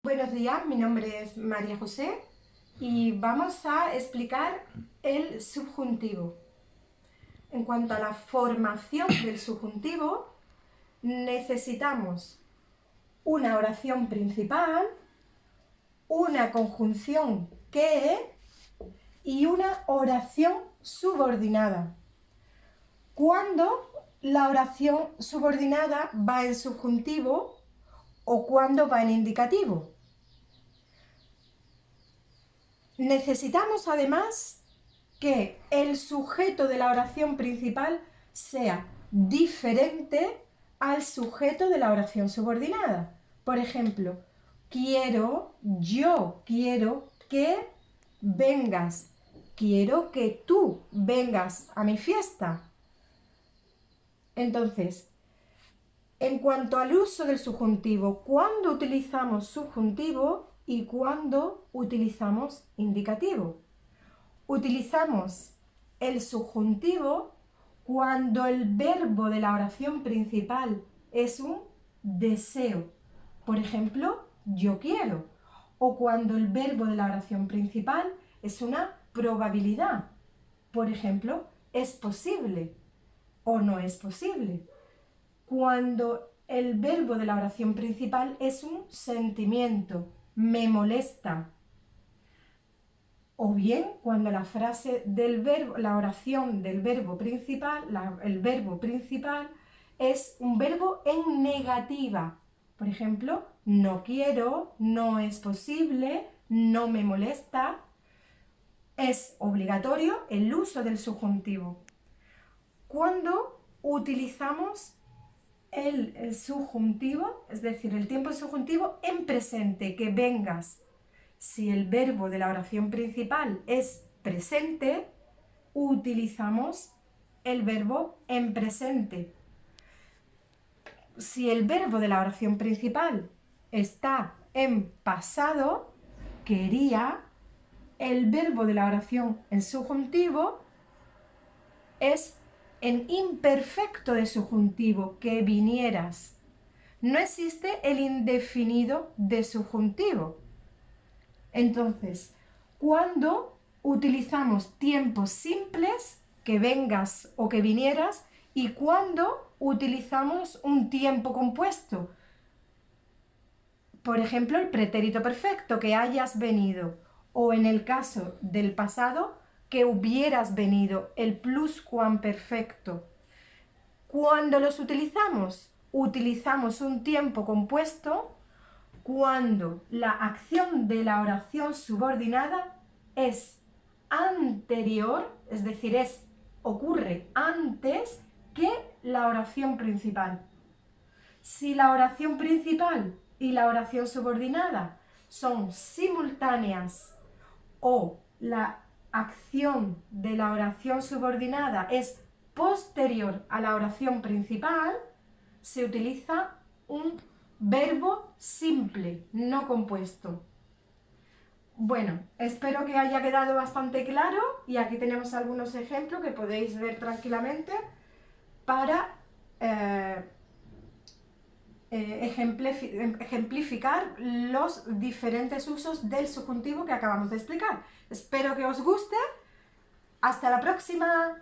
Buenos días, mi nombre es María José y vamos a explicar el subjuntivo. En cuanto a la formación del subjuntivo, necesitamos una oración principal, una conjunción que y una oración subordinada. ¿Cuándo la oración subordinada va en subjuntivo o cuándo va en indicativo? Necesitamos además que el sujeto de la oración principal sea diferente al sujeto de la oración subordinada. Por ejemplo, yo quiero que vengas, quiero que tú vengas a mi fiesta. Entonces, en cuanto al uso del subjuntivo, ¿cuándo utilizamos subjuntivo y cuándo utilizamos indicativo? Utilizamos el subjuntivo cuando el verbo de la oración principal es un deseo. Por ejemplo, yo quiero. O cuando el verbo de la oración principal es una probabilidad. Por ejemplo, es posible o no es posible. Cuando el verbo de la oración principal es un sentimiento, me molesta. O bien cuando la frase del verbo, la oración del verbo principal, el verbo principal es un verbo en negativa. Por ejemplo, no quiero, no es posible, no me molesta. Es obligatorio el uso del subjuntivo. Cuando utilizamos el subjuntivo, es decir, el tiempo subjuntivo en presente, que vengas. Si el verbo de la oración principal es presente, utilizamos el verbo en presente. Si el verbo de la oración principal está en pasado, quería, el verbo de la oración en subjuntivo es en imperfecto de subjuntivo, que vinieras. No existe el indefinido de subjuntivo. Entonces, cuando utilizamos tiempos simples, que vengas o que vinieras, y cuando utilizamos un tiempo compuesto. Por ejemplo, el pretérito perfecto, que hayas venido, o en el caso del pasado, que hubieras venido, el pluscuamperfecto. ¿Cuándo los utilizamos? Utilizamos un tiempo compuesto cuando la acción de la oración subordinada es anterior, es decir, ocurre antes que la oración principal. Si la oración principal y la oración subordinada son simultáneas o la acción de la oración subordinada es posterior a la oración principal, se utiliza un verbo simple, no compuesto. Bueno, espero que haya quedado bastante claro y aquí tenemos algunos ejemplos que podéis ver tranquilamente para ejemplificar los diferentes usos del subjuntivo que acabamos de explicar. Espero que os guste. ¡Hasta la próxima!